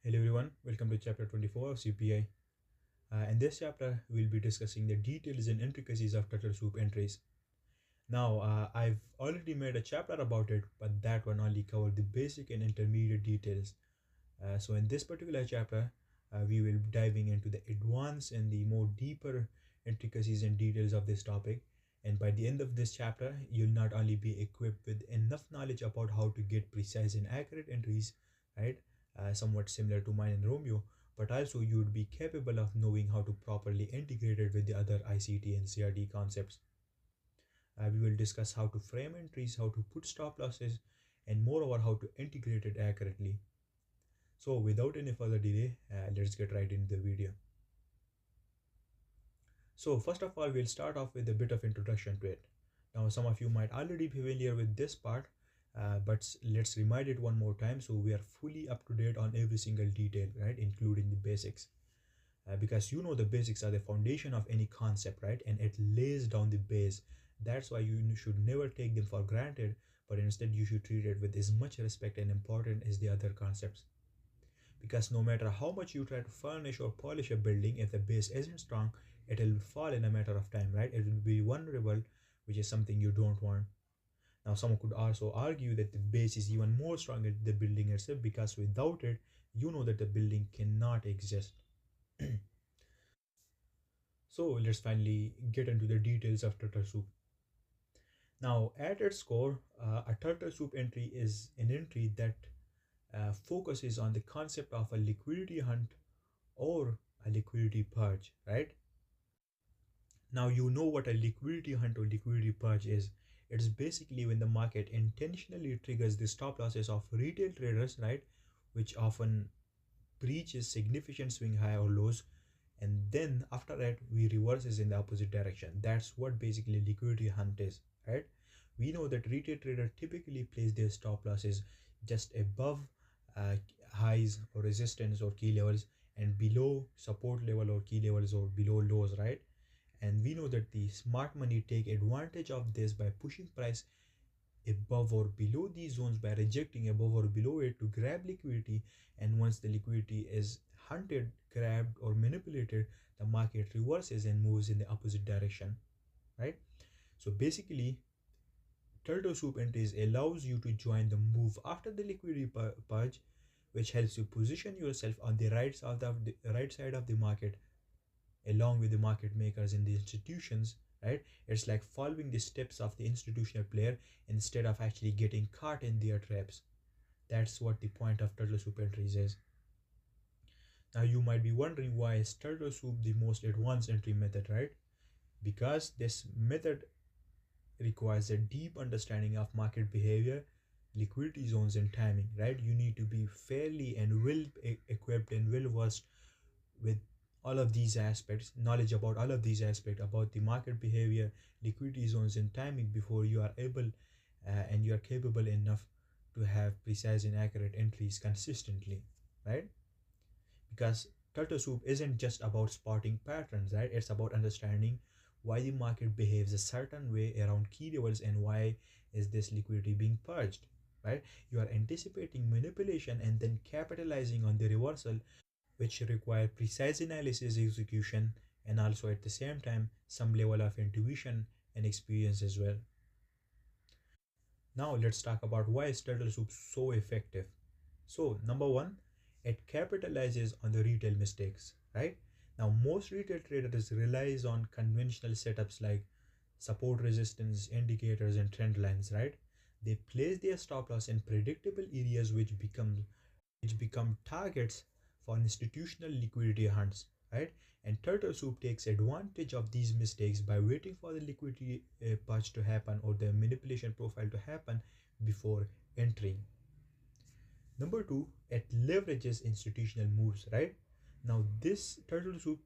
Hello everyone, welcome to chapter 24 of CPI. In this chapter, we'll be discussing the details and intricacies of turtle soup entries. Now, I've already made a chapter about it, but that one only covered the basic and intermediate details. So in this particular chapter, we will be diving into the advanced and the more deeper intricacies and details of this topic. And by the end of this chapter, you'll not only be equipped with enough knowledge about how to get precise and accurate entries, right, somewhat similar to mine and Romeo, but also you would be capable of knowing how to properly integrate it with the other ICT and CRT concepts. We will discuss how to frame entries, how to put stop losses, and moreover, how to integrate it accurately. So without any further delay, let's get right into the video. So first of all, we'll start off with a bit of introduction to it. Now, some of you might already be familiar with this part, but let's remind it one more time so we are fully up to date on every single detail, right, including the basics. Because you know the basics are the foundation of any concept, right, and it lays down the base. That's why you should never take them for granted, but instead you should treat it with as much respect and importance as the other concepts. Because no matter how much you try to furnish or polish a building, if the base isn't strong, it will fall in a matter of time, right? It will be vulnerable, which is something you don't want. Now, someone could also argue that the base is even more strong than the building itself, because without it, you know that the building cannot exist. So let's finally get into the details of turtle soup. Now, at its core, a turtle soup entry is an entry that focuses on the concept of a liquidity hunt or a liquidity purge, right? Now, you know what a liquidity hunt or liquidity purge is. It's basically when the market intentionally triggers the stop losses of retail traders, right? Which often breaches significant swing high or lows, and then after that we reverses in the opposite direction. That's what basically liquidity hunt is, right? We know that retail trader typically place their stop losses just above uh, highs or resistance or key levels, and below support level or key levels, or below lows, right? And we know that the smart money take advantage of this by pushing price above or below these zones, by rejecting above or below it to grab liquidity. And once the liquidity is hunted, grabbed, or manipulated, the market reverses and moves in the opposite direction, right? So basically, turtle soup entries allows you to join the move after the liquidity purge, which helps you position yourself on the right side of the market, along with the market makers in the institutions, right? It's like following the steps of the institutional player instead of actually getting caught in their traps. That's what the point of turtle soup entries is. Now you might be wondering, why is turtle soup the most advanced entry method, right? Because this method requires a deep understanding of market behavior, liquidity zones, and timing, right? You need to be fairly and well equipped and well versed with all of these aspects, knowledge about all of these aspects about the market behavior, liquidity zones, and timing before you are able and you are capable enough to have precise and accurate entries consistently, right? Because turtle soup isn't just about spotting patterns, right? It's about understanding why the market behaves a certain way around key levels, and why is this liquidity being purged, right? You are anticipating manipulation and then capitalizing on the reversal, which require precise analysis, execution, and also at the same time some level of intuition and experience as well. Now let's talk about why is turtle soup so effective. So number one, it capitalizes on the retail mistakes, right? Now most retail traders relies on conventional setups like support, resistance, indicators, and trend lines, right? They place their stop loss in predictable areas, which become targets for institutional liquidity hunts, right? And turtle soup takes advantage of these mistakes by waiting for the liquidity purge to happen or the manipulation profile to happen before entering. Number two, it leverages institutional moves, right? Now, this turtle soup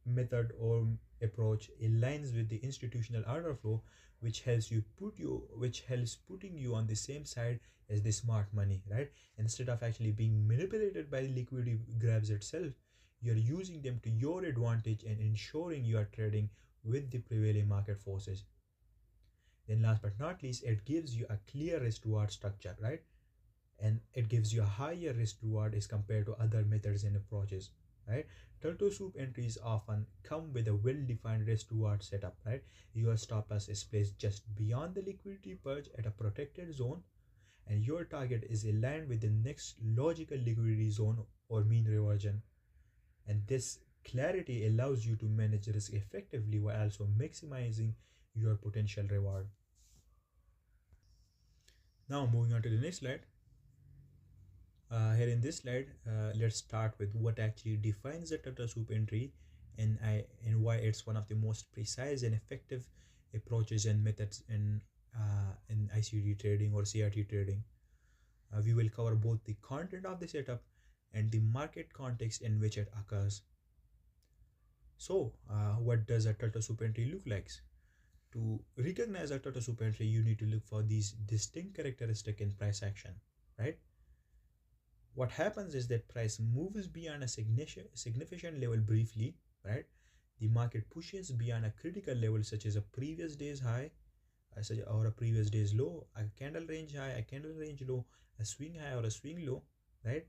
method or approach aligns with the institutional order flow, which helps putting you on the same side as the smart money, right? Instead of actually being manipulated by the liquidity grabs itself, you're using them to your advantage and ensuring you are trading with the prevailing market forces. Then last but not least, it gives you a clear risk reward structure, right? and it gives you a higher risk reward as compared to other methods and approaches, right? Turtle soup entries often come with a well-defined risk reward setup, right? Your stop loss is placed just beyond the liquidity purge at a protected zone, and your target is aligned with the next logical liquidity zone or mean reversion. And this clarity allows you to manage risk effectively while also maximizing your potential reward. Now moving on to the next slide. Here in this slide, let's start with what actually defines a turtle soup entry, and why it's one of the most precise and effective approaches and methods in ICD trading or CRT trading. We will cover both the content of the setup and the market context in which it occurs. So, what does a turtle soup entry look like? To recognize a turtle soup entry, you need to look for these distinct characteristics in price action, right? What happens is that price moves beyond a significant level briefly, right? The market pushes beyond a critical level such as a previous day's high or a previous day's low, a candle range high, a candle range low, a swing high or a swing low, right?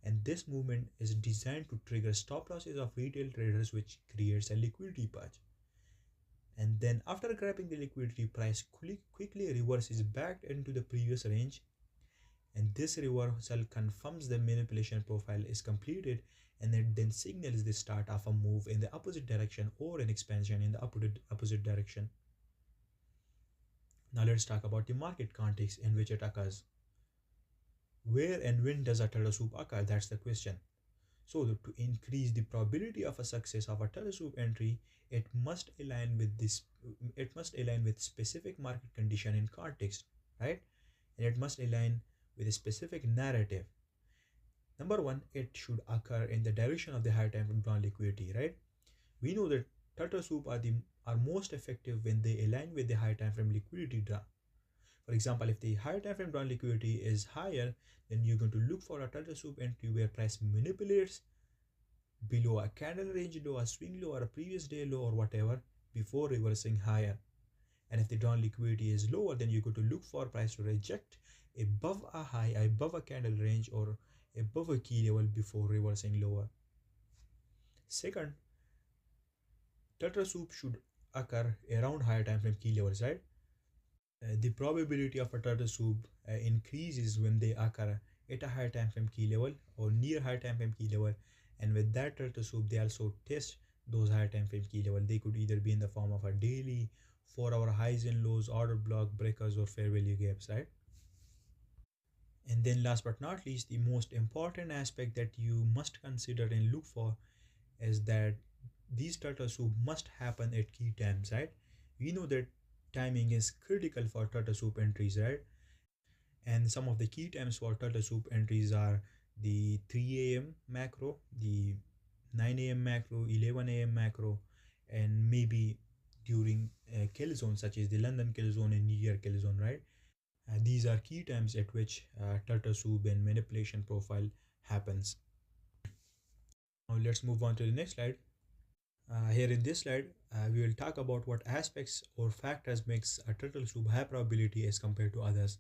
And this movement is designed to trigger stop losses of retail traders, which creates a liquidity purge. And then after grabbing the liquidity, price quickly reverses back into the previous range, and this reversal confirms the manipulation profile is completed, and it then signals the start of a move in the opposite direction or an expansion in the opposite direction. Now let's talk about the market context in which it occurs. Where and when does a turtle soup occur? That's the question. So to increase the probability of a success of a turtle soup entry, it must align with this. It must align with specific market condition and context, right? And it must align with a specific narrative. Number one, it should occur in the direction of the higher time frame ground liquidity, right? We know that turtle soup are most effective when they align with the higher time frame liquidity draw. For example, if the higher time frame drawn liquidity is higher, then you're going to look for a turtle soup entry where price manipulates below a candle range low, a swing low, or a previous day low, or whatever before reversing higher. And if the drawn liquidity is lower, then you go to look for price to reject above a high, above a candle range, or above a key level before reversing lower. Second, turtle soup should occur around higher time frame key levels, right? The probability of a turtle soup increases when they occur at a higher time frame key level or near higher time frame key level, and with that turtle soup they also test those higher time frame key level. They could either be in the form of a daily 4 hour highs and lows, order block breakers, or fair value gaps, right? And then last but not least, the most important aspect that you must consider and look for is that these turtle soup must happen at key times, right? We know that timing is critical for turtle soup entries, right? And some of the key times for turtle soup entries are the 3 a.m. macro, the 9 a.m. macro, 11 a.m. macro, and maybe during kill zone such as the London kill zone and New Year kill zone, right? These are key times at which turtle soup and manipulation profile happens. Now let's move on to the next slide. Here in this slide, we will talk about what aspects or factors makes a turtle soup high probability as compared to others.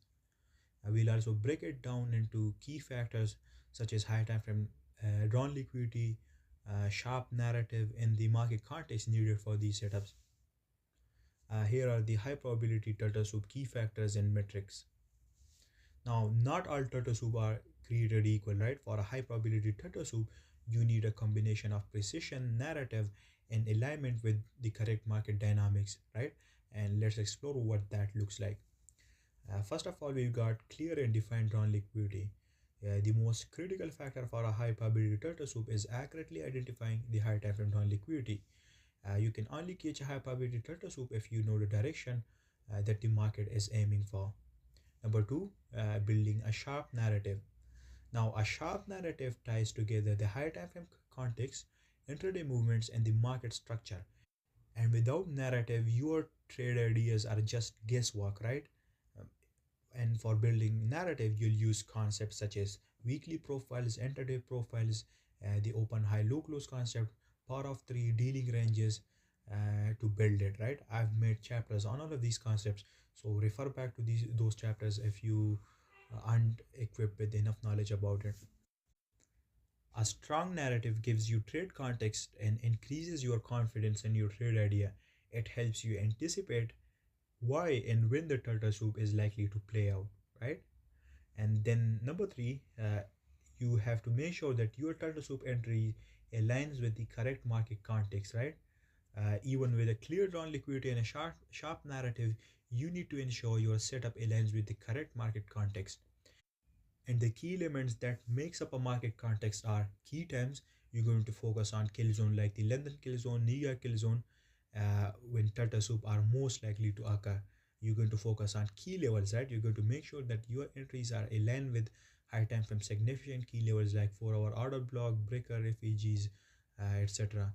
We'll also break it down into key factors such as high time frame drawn liquidity, sharp narrative, and the market context needed for these setups. Here are the high probability turtle soup key factors and metrics. Now, not all turtle soup are created equal, right? For a high probability turtle soup, you need a combination of precision, narrative, and alignment with the correct market dynamics, right? And let's explore what that looks like. First of all, we've got clear and defined drawn liquidity. The most critical factor for a high probability turtle soup is accurately identifying the high time frame drawn liquidity. You can only catch a high probability turtle soup if you know the direction that the market is aiming for. Number two, building a sharp narrative. Now, a sharp narrative ties together the high time frame context, intraday movements, and the market structure. And without narrative, your trade ideas are just guesswork, right? Um, And for building narrative, you'll use concepts such as weekly profiles, intraday profiles, the open high low close concept, power of three, dealing ranges to build it, right? I've made chapters on all of these concepts, so refer back to those chapters if you aren't equipped with enough knowledge about it. A strong narrative gives you trade context and increases your confidence in your trade idea. It helps you anticipate why and when the turtle soup is likely to play out, right? And then number three, you have to make sure that your turtle soup entry aligns with the correct market context, right? Even with a clear drawn liquidity and a sharp narrative, you need to ensure your setup aligns with the correct market context. And the key elements that makes up a market context are key terms. You're going to focus on kill zone like the London kill zone, New York kill zone, when turtle soup are most likely to occur. You're going to focus on key levels, right? You're going to make sure that your entries are aligned with high time frame significant key levels like 4 hour order block, breaker, refugees, etc.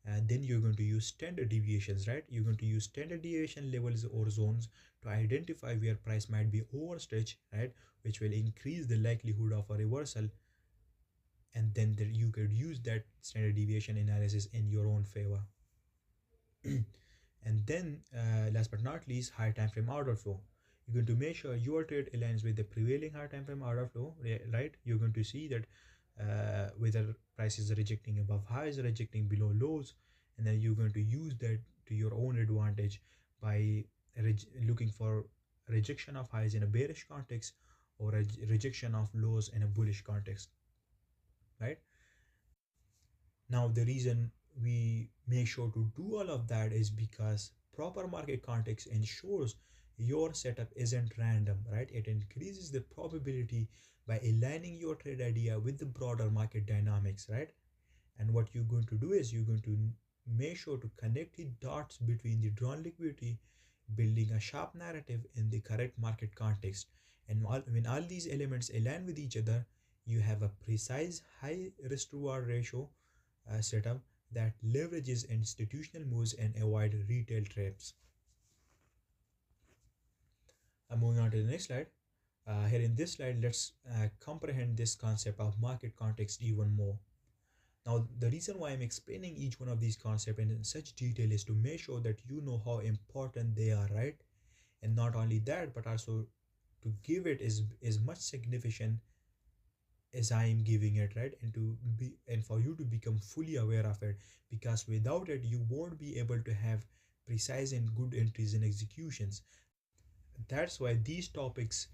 And then you're going to use standard deviations, right? You're going to use standard deviation levels or zones to identify where price might be overstretched, right? Which will increase the likelihood of a reversal, and then you could use that standard deviation analysis in your own favor. And then last but not least, high time frame order flow. You're going to make sure your trade aligns with the prevailing high time frame order flow, right? You're going to see that whether price is rejecting above highs, rejecting below lows, and then you're going to use that to your own advantage by looking for rejection of highs in a bearish context or a rejection of lows in a bullish context, right? Now, the reason we make sure to do all of that is because proper market context ensures your setup isn't random, right? It increases the probability by aligning your trade idea with the broader market dynamics, right? And what you're going to do is you're going to make sure to connect the dots between the drawn liquidity, building a sharp narrative in the correct market context. And when all these elements align with each other, you have a precise high risk reward ratio setup that leverages institutional moves and avoid retail traps. Moving on to the next slide. Here in this slide, let's comprehend this concept of market context even more. Now, the reason why I'm explaining each one of these concepts in such detail is to make sure that you know how important they are, right? And not only that, but also to give it as much significance as I am giving it, right? And for you to become fully aware of it, because without it, you won't be able to have precise and good entries and executions. That's why these topics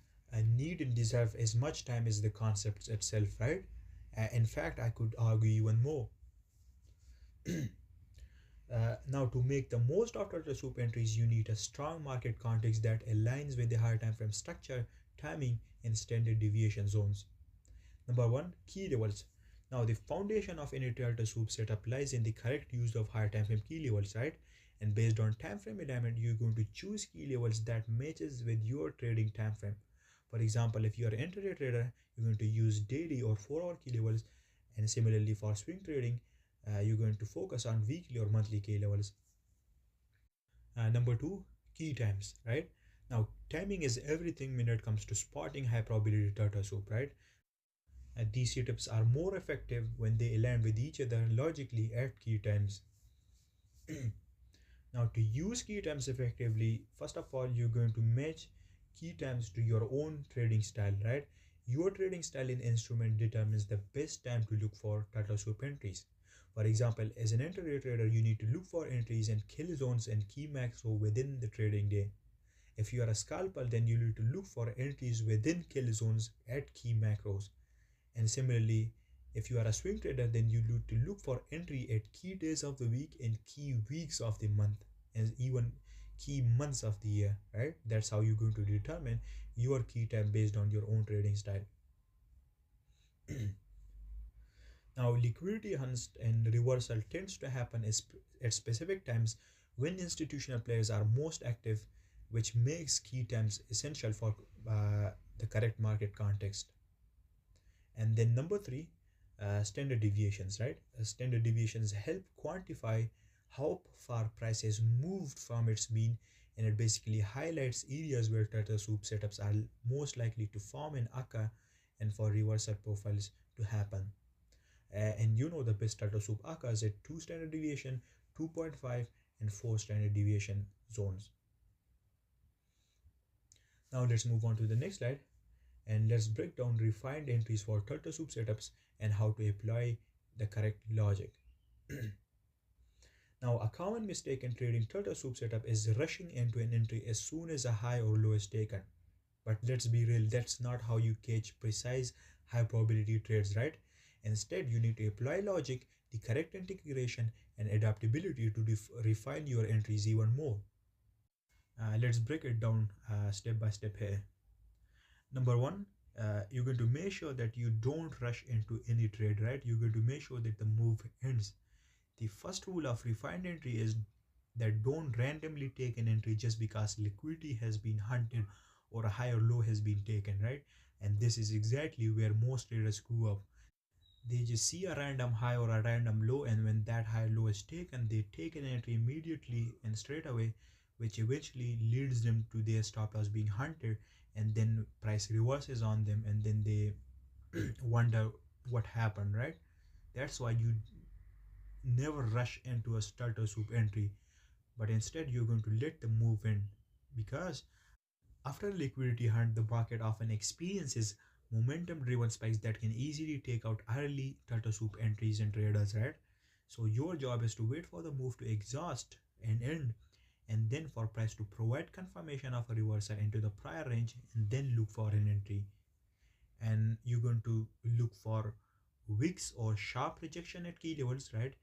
need and deserve as much time as the concepts itself, right? In fact, I could argue even more. Now, to make the most out of the soup entries, you need a strong market context that aligns with the higher time frame structure, timing, and standard deviation zones. Number one, key levels. Now, the foundation of any delta soup setup lies in the correct use of higher time frame key levels, right? And based on time frame alignment, you're going to choose key levels that matches with your trading time frame. For example, if you are an intraday trader, you're going to use daily or 4 hour key levels. And similarly, for swing trading, you're going to focus on weekly or monthly key levels. Number two, key times, right? Now, timing is everything when it comes to spotting high probability data soup, right? These setups are more effective when they align with each other logically at key times. Now, to use key times effectively, first of all, you're going to match key times to your own trading style, right? Your trading style in instrument determines the best time to look for turtle soup entries. For example, as an intraday trader, you need to look for entries and kill zones and key macro within the trading day. If you are a scalper, then you need to look for entries within kill zones at key macros. And similarly, if you are a swing trader, then you need to look for entry at key days of the week and key weeks of the month and even key months of the year, right? That's how you're going to determine your key time based on your own trading style. Now, liquidity hunts and reversal tends to happen at specific times when institutional players are most active, which makes key times essential for the correct market context. And then number three, standard deviations, right? Standard deviations help quantify how far price has moved from its mean, and it basically highlights areas where turtle soup setups are most likely to form and occur and for reversal profiles to happen. And you know the best turtle soup occurs at 2 standard deviation, 2.5 and 4 standard deviation zones. Now let's move on to the next slide. And let's break down refined entries for turtle soup setups and how to apply the correct logic. Now, a common mistake in trading turtle soup setup is rushing into an entry as soon as a high or low is taken. But let's be real, that's not how you catch precise high probability trades, right? Instead, you need to apply logic, the correct integration, and adaptability to refine your entries even more. Let's break it down step by step here. Number one, you're going to make sure that you don't rush into any trade, right? You're going to make sure that the move ends. The first rule of refined entry is that don't randomly take an entry just because liquidity has been hunted or a high or low has been taken, right? And this is exactly where most traders screw up. They just see a random high or a random low, and when that high low is taken, they take an entry immediately and straight away, which eventually leads them to their stop loss being hunted, and then price reverses on them, and then they wonder what happened, right? That's why you never rush into a starter soup entry, but instead you're going to let the move in, because after a liquidity hunt, the market often experiences momentum driven spikes that can easily take out early turtle soup entries and traders, right? So your job is to wait for the move to exhaust and end, and then for price to provide confirmation of a reversal into the prior range, and then look for an entry. And you're going to look for wicks or sharp rejection at key levels, right?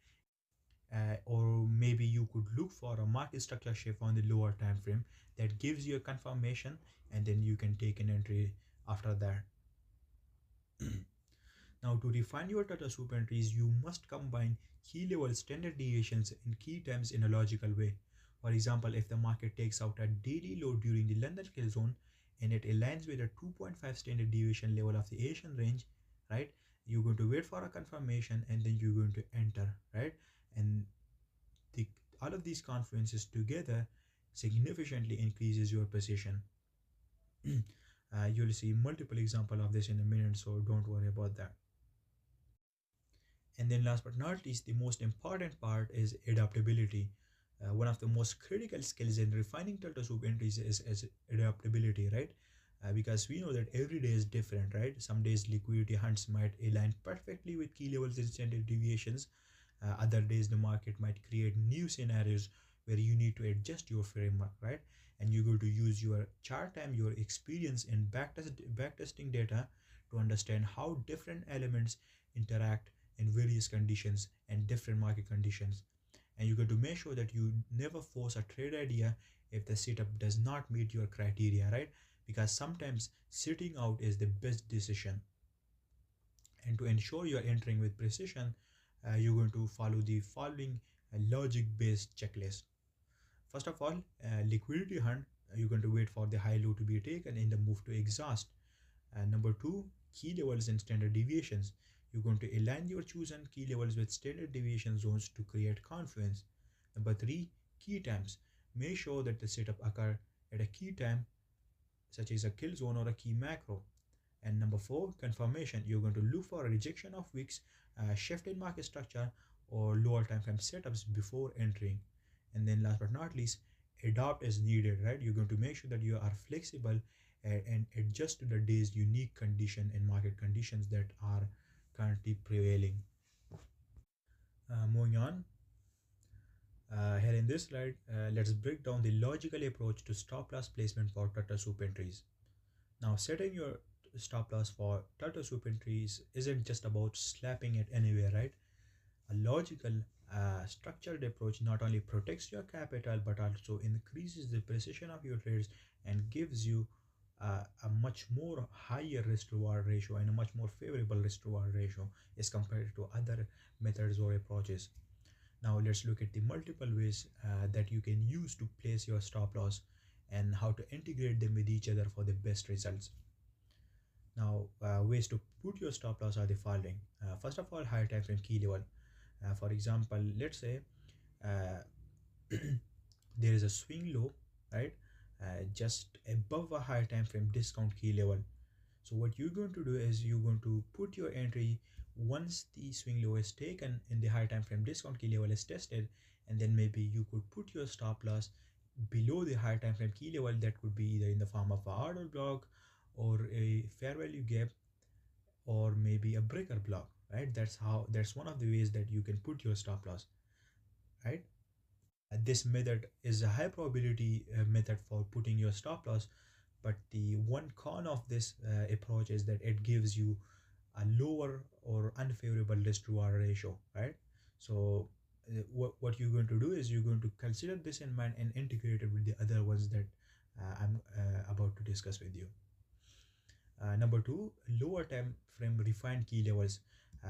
Or maybe you could look for a market structure shift on the lower time frame that gives you a confirmation, and then you can take an entry after that. Now, to refine your Tata soup entries, you must combine key level standard deviations and key times in a logical way. For example, if the market takes out a daily low during the London kill zone and it aligns with a 2.5 standard deviation level of the Asian range, right? You're going to wait for a confirmation, and then you're going to enter, right? And the, all of these confluences together significantly increases your precision. You'll see multiple example of this in a minute, so don't worry about that. And then last but not least, the most important part is adaptability. One of the most critical skills in refining turtle soup entries is adaptability, right? Because we know that every day is different, right? Some days liquidity hunts might align perfectly with key levels and standard deviations. Other days the market might create new scenarios where you need to adjust your framework, right? And you're going to use your chart time, your experience in backtesting data to understand how different elements interact in various conditions and different market conditions. And you're going to make sure that you never force a trade idea if the setup does not meet your criteria, right? Because sometimes sitting out is the best decision. And to ensure you're entering with precision, you're going to follow the following logic based checklist. First of all, liquidity hunt, you're going to wait for the high low to be taken in the move to exhaust. Number two, key levels and standard deviations. You're going to align your chosen key levels with standard deviation zones to create confluence. Number three, key times. Make sure that the setup occur at a key time, such as a kill zone or a key macro. And number four, confirmation. You're going to look for a rejection of wicks, shift in market structure, or lower time frame setups before entering. And then last but not least, adopt as needed, right? You're going to make sure that you are flexible and adjust to the day's unique condition and market conditions that are currently prevailing. Moving on, here in this slide, let's break down the logical approach to stop loss placement for Tata soup entries. Now, setting your stop loss for turtle soup entries isn't just about slapping it anywhere, right? A logical, structured approach not only protects your capital but also increases the precision of your trades and gives you a much more higher risk reward ratio and a much more favorable risk reward ratio as compared to other methods or approaches. Now, let's look at the multiple ways that you can use to place your stop loss and how to integrate them with each other for the best results. Now, ways to put your stop loss are the following. First of all, higher time frame key level. For example, let's say uh, there is a swing low, right? Just above a higher time frame discount key level. So what you're going to do is you're going to put your entry once the swing low is taken in the high time frame discount key level is tested, and then maybe you could put your stop loss below the high time frame key level. That could be either in the form of a order block or a fair value gap, or maybe a breaker block, right? That's one of the ways that you can put your stop loss, right? This method is a high probability method for putting your stop loss, but the one con of this approach is that it gives you a lower or unfavorable risk reward ratio, right? So what you're going to do is you're going to consider this in mind and integrate it with the other ones that I'm about to discuss with you. Number two, lower time frame refined key levels.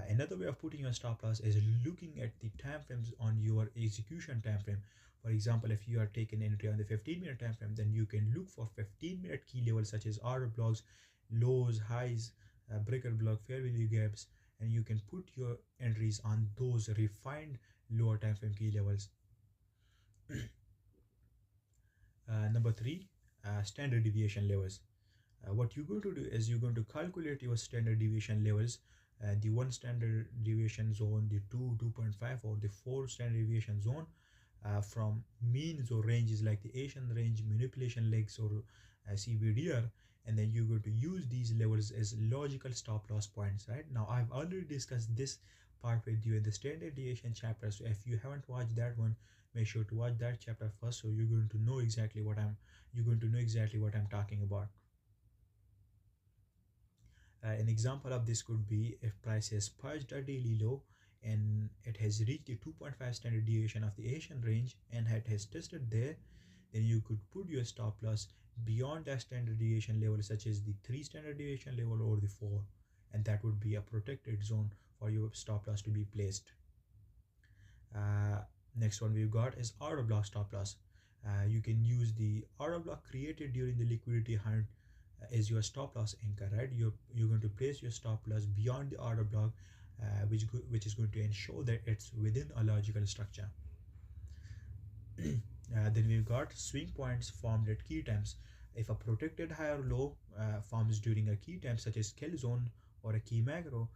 Another way of putting your stop loss is looking at the time frames on your execution time frame. For example, if you are taking entry on the 15-minute time frame, then you can look for 15-minute key levels such as order blocks, lows, highs, breaker block, fair value gaps, and you can put your entries on those refined lower time frame key levels. Number three, standard deviation levels. What you're going to do is you're going to calculate your standard deviation levels, the one standard deviation zone, the 2.5, or the four standard deviation zone, from means or ranges like the Asian range, manipulation legs, or CBDR, and then you're going to use these levels as logical stop loss points. Right now, I've already discussed this part with you in the standard deviation chapter, so if you haven't watched that one, make sure to watch that chapter first, so you're going to know exactly what I'm talking about. An example of this could be if price has purged a daily low and it has reached the 2.5 standard deviation of the Asian range and it has tested there, then you could put your stop loss beyond that standard deviation level, such as the 3 standard deviation level or the 4, and that would be a protected zone for your stop loss to be placed. uh, Next one we've got is order block stop loss. You can use the order block created during the liquidity hunt as your stop loss anchor, right? You're going to place your stop loss beyond the order block, which is going to ensure that it's within a logical structure. Then we've got swing points formed at key times. If a protected high or low forms during a key time, such as kill zone or a key macro,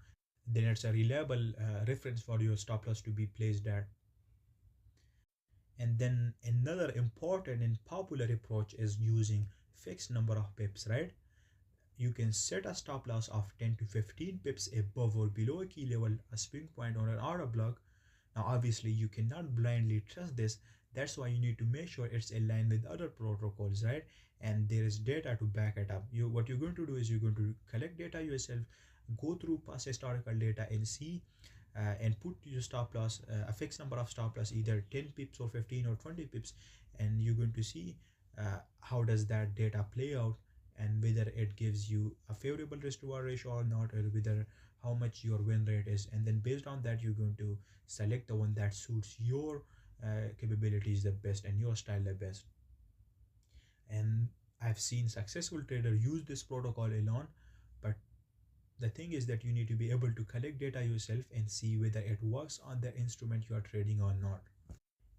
then it's a reliable reference for your stop loss to be placed at. And then another important and popular approach is using fixed number of pips, right? You can set a stop loss of 10 to 15 pips above or below a key level, a swing point on an order block. Now obviously you cannot blindly trust this. That's why you need to make sure it's aligned with other protocols, right? And there is data to back it up. What you're going to do is you're going to collect data yourself, go through past historical data and see and put your stop loss, a fixed number of stop loss, either 10 pips or 15 or 20 pips, and you're going to see how does that data play out, and whether it gives you a favorable risk reward ratio or not, or whether how much your win rate is. And then based on that, you're going to select the one that suits your capabilities the best and your style the best. And I've seen successful traders use this protocol alone, but the thing is that you need to be able to collect data yourself and see whether it works on the instrument you are trading or not.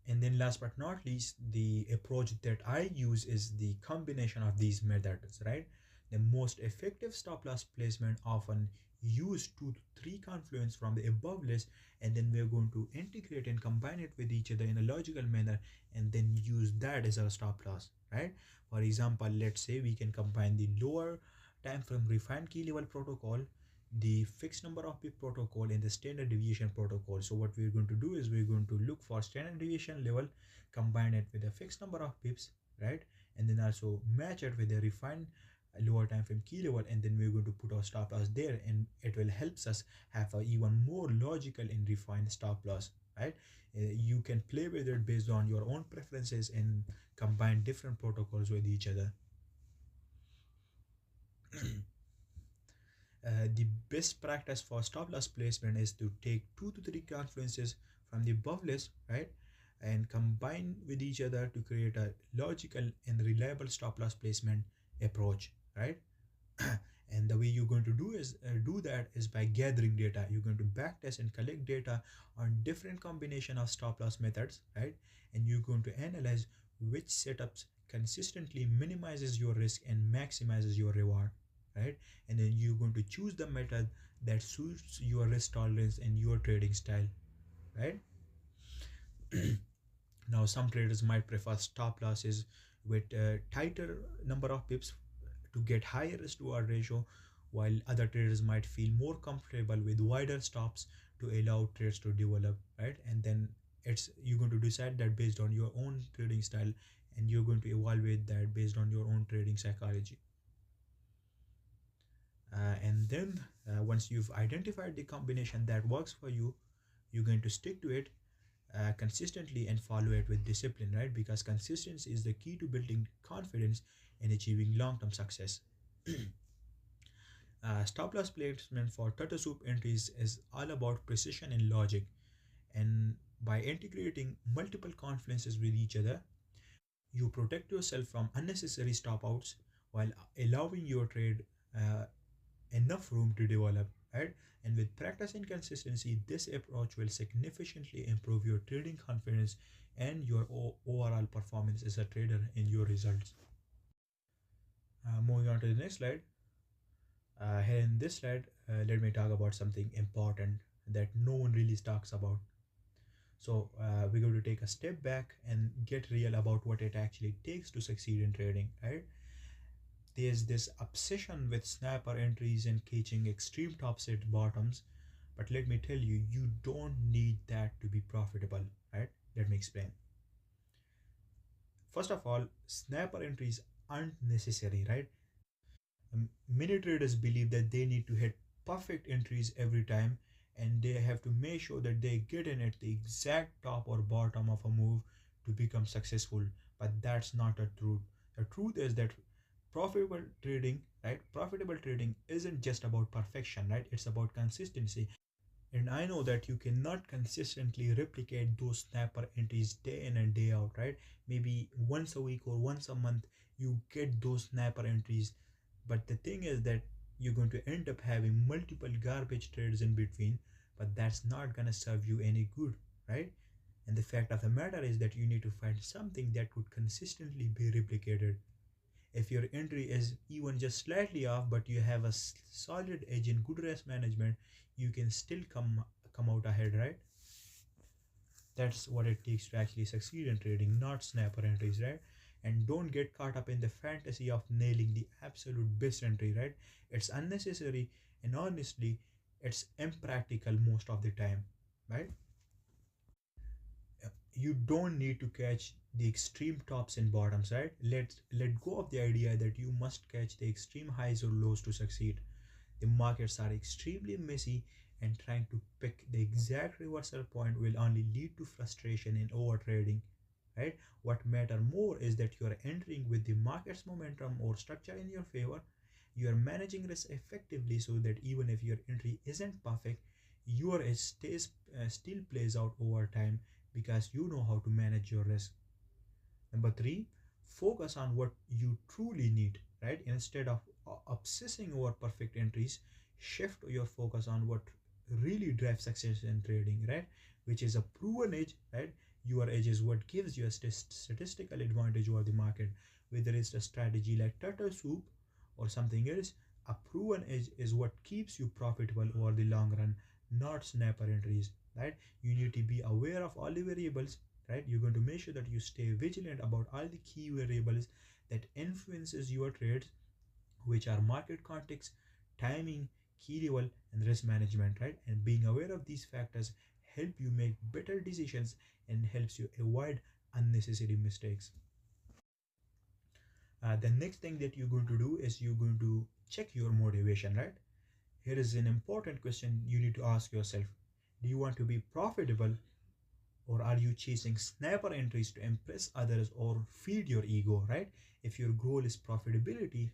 And then last but not least, the approach that I use is the combination of these methods, right? The most effective stop loss placement often use 2 to 3 confluence from the above list, and then we're going to integrate and combine it with each other in a logical manner, and then use that as our stop loss, right? For example, let's say we can combine the lower time frame refined key level protocol, the fixed number of pip protocol, and the standard deviation protocol. So what we're going to do is we're going to look for standard deviation level, combine it with a fixed number of pips, right? And then also match it with a refined lower time frame key level, and then we're going to put our stop loss there, and it will helps us have a even more logical and refined stop loss, right? You can play with it based on your own preferences and combine different protocols with each other. The best practice for stop loss placement is to take 2 to 3 confluences from the above list, right, and combine with each other to create a logical and reliable stop loss placement approach, right? And the way you're going to do that is by gathering data. You're going to backtest and collect data on different combination of stop loss methods, right? And you're going to analyze which setups consistently minimizes your risk and maximizes your reward, right? And then you're going to choose the method that suits your risk tolerance and your trading style, right? Now some traders might prefer stop losses with a tighter number of pips to get higher risk to reward ratio, while other traders might feel more comfortable with wider stops to allow trades to develop, right? And then it's you're going to decide that based on your own trading style, and you're going to evaluate that based on your own trading psychology. And then once you've identified the combination that works for you, you're going to stick to it consistently and follow it with discipline, right? Because consistency is the key to building confidence and achieving long-term success. Stop loss placement for turtle soup entries is all about precision and logic, and by integrating multiple confidences with each other, you protect yourself from unnecessary stop outs while allowing your trade uh, enough room to develop, right? And with practice and consistency, this approach will significantly improve your trading confidence and your overall performance as a trader in your results. Moving on to the next slide. Here in this slide, let me talk about something important that no one really talks about. So we're going to take a step back and get real about what it actually takes to succeed in trading, right? There's this obsession with snapper entries and catching extreme tops at bottoms, but let me tell you, you don't need that to be profitable, right? Let me explain. First of all, snapper entries aren't necessary, right? Many traders believe that they need to hit perfect entries every time, and they have to make sure that they get in at the exact top or bottom of a move to become successful. But that's not the truth. The truth is that profitable trading isn't just about perfection, right? It's about consistency. And I know that you cannot consistently replicate those snapper entries day in and day out, right? Maybe once a week or once a month you get those snapper entries, but the thing is that you're going to end up having multiple garbage trades in between, but that's not going to serve you any good, right? And the fact of the matter is that you need to find something that could consistently be replicated. If your entry is even just slightly off, but you have a solid edge in good risk management, you can still come out ahead, right? That's what it takes to actually succeed in trading, not snapper entries, right? And don't get caught up in the fantasy of nailing the absolute best entry, right? It's unnecessary, and honestly, it's impractical most of the time, right? You don't need to catch the extreme tops and bottoms, right? Let go of the idea that you must catch the extreme highs or lows to succeed. The markets are extremely messy, and trying to pick the exact reversal point will only lead to frustration and overtrading, right? What matter more is that you are entering with the market's momentum or structure in your favor. You are managing risk effectively so that even if your entry isn't perfect, your edge still plays out over time because you know how to manage your risk. Number three, focus on what you truly need, right? Instead of obsessing over perfect entries, shift your focus on what really drives success in trading, right? Which is a proven edge, right? Your edge is what gives you a statistical advantage over the market, whether it's a strategy like turtle soup or something else. A proven edge is what keeps you profitable over the long run, not snapper entries, right? You need to be aware of all the variables, right? You're going to make sure that you stay vigilant about all the key variables that influences your trades, which are market context, timing, key level, and risk management, right? And being aware of these factors help you make better decisions and helps you avoid unnecessary mistakes. The next thing that you're going to do is you're going to check your motivation, right? Here is an important question you need to ask yourself. Do you want to be profitable, or are you chasing snapper entries to impress others or feed your ego, right? If your goal is profitability,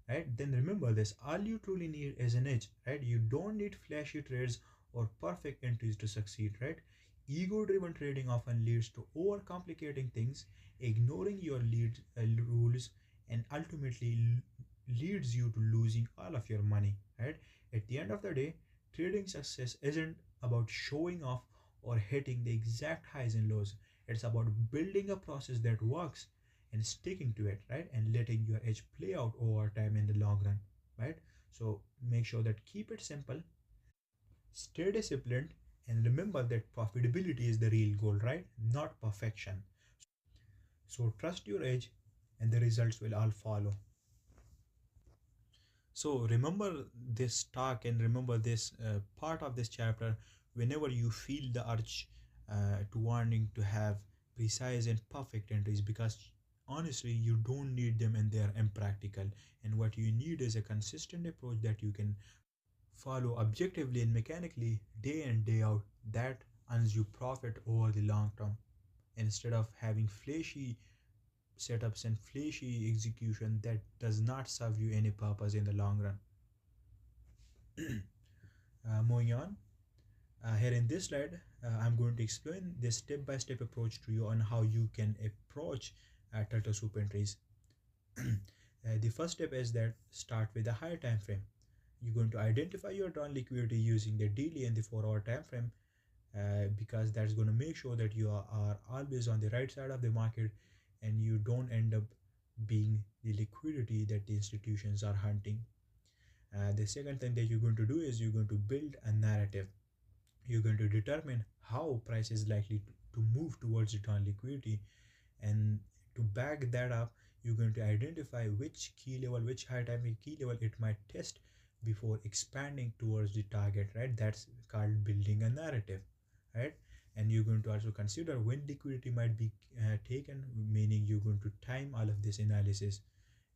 right, then remember this: all you truly need is an edge, right? You don't need flashy trades or perfect entries to succeed, right? Ego driven trading often leads to overcomplicating things, ignoring your rules, and ultimately leads you to losing all of your money, right? At the end of the day, trading success isn't about showing off or hitting the exact highs and lows. It's about building a process that works and sticking to it, right? And letting your edge play out over time in the long run, right? So make sure that keep it simple, stay disciplined, and remember that profitability is the real goal, right? Not perfection. So trust your edge, and the results will all follow. So remember this talk and remember this part of this chapter whenever you feel the urge to wanting to have precise and perfect entries, because honestly you don't need them and they are impractical, and what you need is a consistent approach that you can follow objectively and mechanically day in day out, that earns you profit over the long term, instead of having flashy setups and flashy execution that does not serve you any purpose in the long run. Moving on, here in this slide, I'm going to explain this step-by-step approach to you on how you can approach turtle soup entries. The first step is that start with a higher time frame. You're going to identify your drawn liquidity using the daily and the 4-hour time frame, because that's going to make sure that you are always on the right side of the market and you don't end up being the liquidity that the institutions are hunting. The second thing that you're going to do is you're going to build a narrative. You're going to determine how price is likely to move towards return liquidity, and to back that up you're going to identify which key level, which high time key level it might test before expanding towards the target, right? That's called building a narrative, right? And you're going to also consider when liquidity might be taken, meaning you're going to time all of this analysis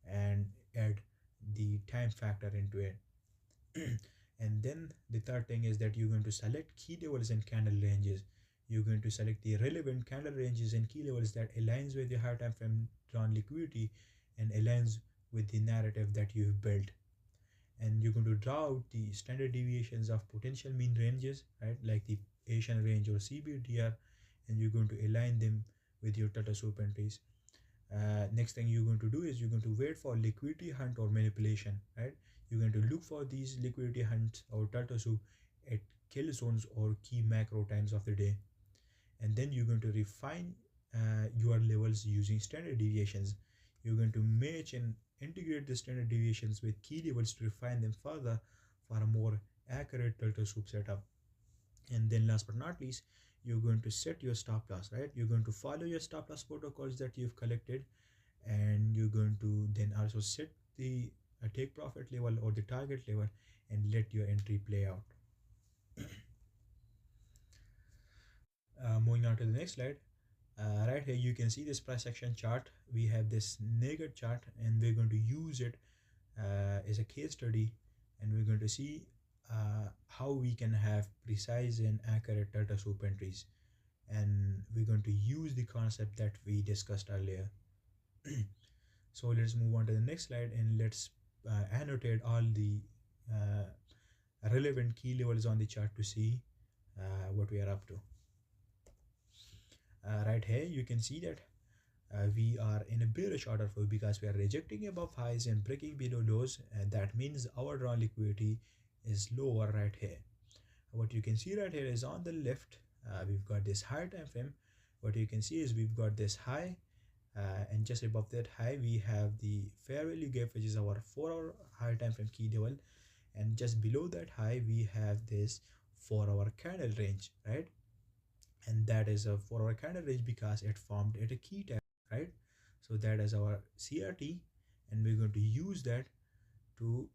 and add the time factor into it. And then the third thing is that you're going to select key levels and candle ranges. You're going to select the relevant candle ranges and key levels that aligns with your high time frame drawn liquidity and aligns with the narrative that you've built. And you're going to draw out the standard deviations of potential mean ranges, right, like the Asian range or CBDR, and you're going to align them with your Tata soup entries. Next thing you're going to do is you're going to wait for liquidity hunt or manipulation, right? You're going to look for these liquidity hunts or turtle soup at kill zones or key macro times of the day, and then you're going to refine your levels using standard deviations. You're going to match and integrate the standard deviations with key levels to refine them further for a more accurate turtle soup setup. And then last but not least, you're going to set your stop loss, right? You're going to follow your stop loss protocols that you've collected, and you're going to then also set the take profit level or the target level and let your entry play out. Moving on to the next slide, right here you can see this price action chart. We have this naked chart and we're going to use it as a case study, and we're going to see how we can have precise and accurate data soup entries, and we're going to use the concept that we discussed earlier. So let's move on to the next slide and let's annotate all the relevant key levels on the chart to see what we are up to. Right here you can see that we are in a bearish order flow because we are rejecting above highs and breaking below lows, and that means our drawn liquidity is lower right here. What you can see right here is on the left, we've got this higher time frame. What you can see is we've got this high, and just above that high we have the fair value gap, which is our 4-hour higher time frame key level, and just below that high we have this 4-hour candle range, right? And that is a 4-hour candle range because it formed at a key time, right? So that is our CRT, and we're going to use that to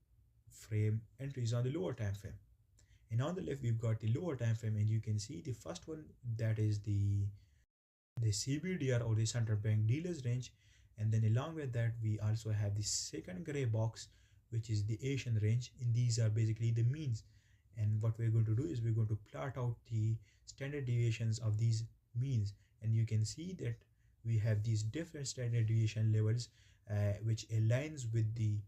frame entries on the lower time frame. And on the left we've got the lower time frame, and you can see the first one, that is the CBDR or the central bank dealers range, and then along with that we also have the second gray box, which is the Asian range, and these are basically the means. And what we're going to do is we're going to plot out the standard deviations of these means, and you can see that we have these different standard deviation levels which aligns with the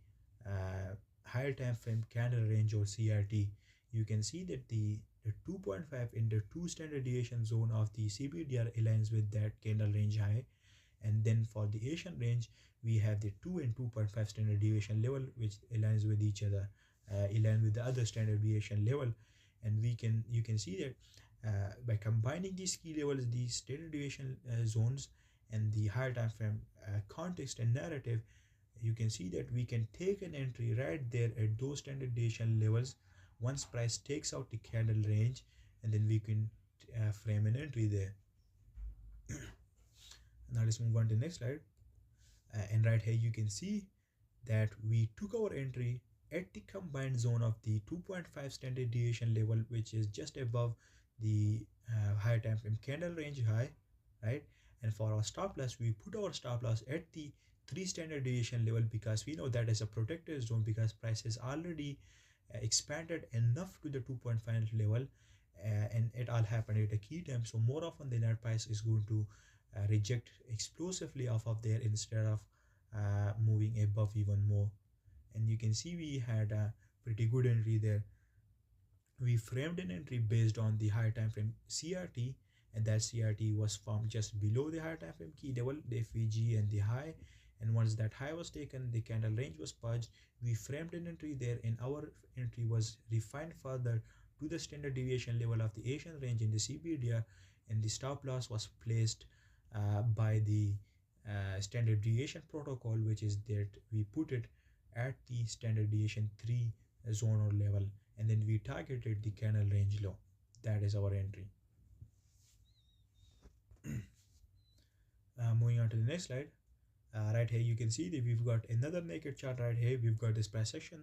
higher time frame candle range or CRT. You can see that the 2.5 in the 2 standard deviation zone of the CBDR aligns with that candle range high, and then for the Asian range we have the 2 and 2.5 standard deviation level which aligns with each other, align with the other standard deviation level. And you can see that by combining these key levels, these standard deviation zones, and the higher time frame context and narrative, you can see that we can take an entry right there at those standard deviation levels once price takes out the candle range, and then we can frame an entry there. Now let's move on to the next slide, and right here you can see that we took our entry at the combined zone of the 2.5 standard deviation level, which is just above the high time frame candle range high, right? And for our stop loss, we put our stop loss at the 3 standard deviation level, because we know that is a protected zone, because price has already expanded enough to the 2.5 level, and it all happened at a key time. So more often than not, price is going to reject explosively off of there instead of moving above even more. And you can see we had a pretty good entry there. We framed an entry based on the higher time frame CRT, and that CRT was formed just below the higher time frame key level, the FVG and the high. And once that high was taken, the candle range was purged. We framed an entry there, and our entry was refined further to the standard deviation level of the Asian range in the CPI, and the stop loss was placed by the standard deviation protocol, which is that we put it at the standard deviation 3 zone or level, and then we targeted the candle range low. That is our entry. Moving on to the next slide. Right here you can see that we've got another naked chart. Right here we've got this price section.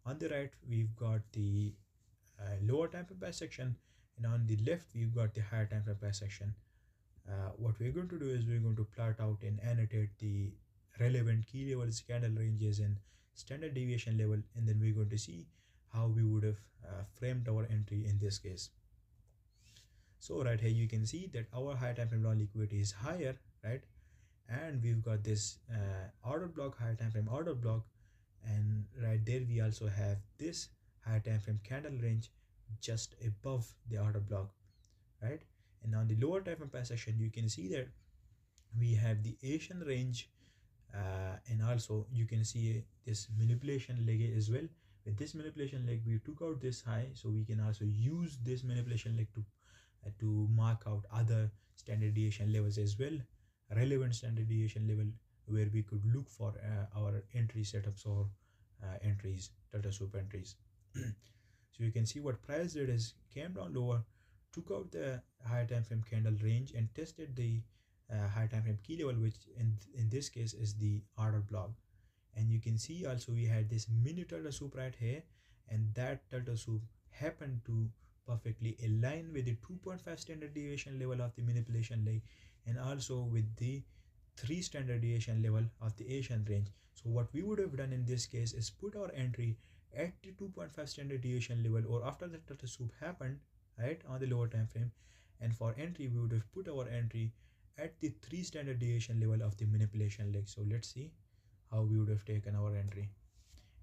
On the right we've got the lower time frame price section, and on the left we've got the higher time frame price section. What we're going to do is we're going to plot out and annotate the relevant key levels, candle ranges, and standard deviation level, and then we're going to see how we would have framed our entry in this case. So right here you can see that our high time frame long liquidity is higher, right? And we've got this order block, high time frame order block, and right there we also have this high time frame candle range just above the order block, right? And on the lower time frame price section you can see that we have the Asian range, and also you can see this manipulation leg as well. With this manipulation leg we took out this high, so we can also use this manipulation leg to mark out other standard deviation levels as well, relevant standard deviation level, where we could look for our entry setups or entries, Tata soup entries. So you can see what price did is came down lower, took out the high time frame candle range, and tested the high time frame key level, which in this case is the order block. And you can see also we had this mini turtle soup right here, and that turtle soup happened to perfectly align with the 2.5 standard deviation level of the manipulation leg, and also with the 3 standard deviation level of the Asian range. So what we would have done in this case is put our entry at the 2.5 standard deviation level, or after the turtle soup happened, right, on the lower time frame. And for entry we would have put our entry at the 3 standard deviation level of the manipulation leg. So let's see how we would have taken our entry.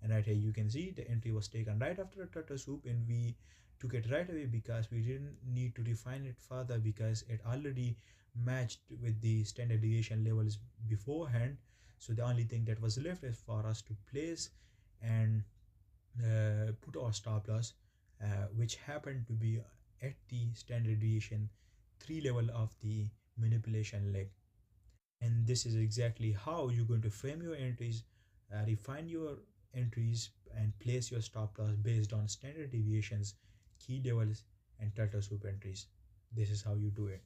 And right here you can see the entry was taken right after the turtle soup, and we took it right away because we didn't need to refine it further, because it already matched with the standard deviation levels beforehand. So the only thing that was left is for us to place and put our stop loss, which happened to be at the standard deviation 3 level of the manipulation leg. And this is exactly how you're going to frame your entries, refine your entries, and place your stop loss based on standard deviations, key levels, and turtle soup entries. This is how you do it.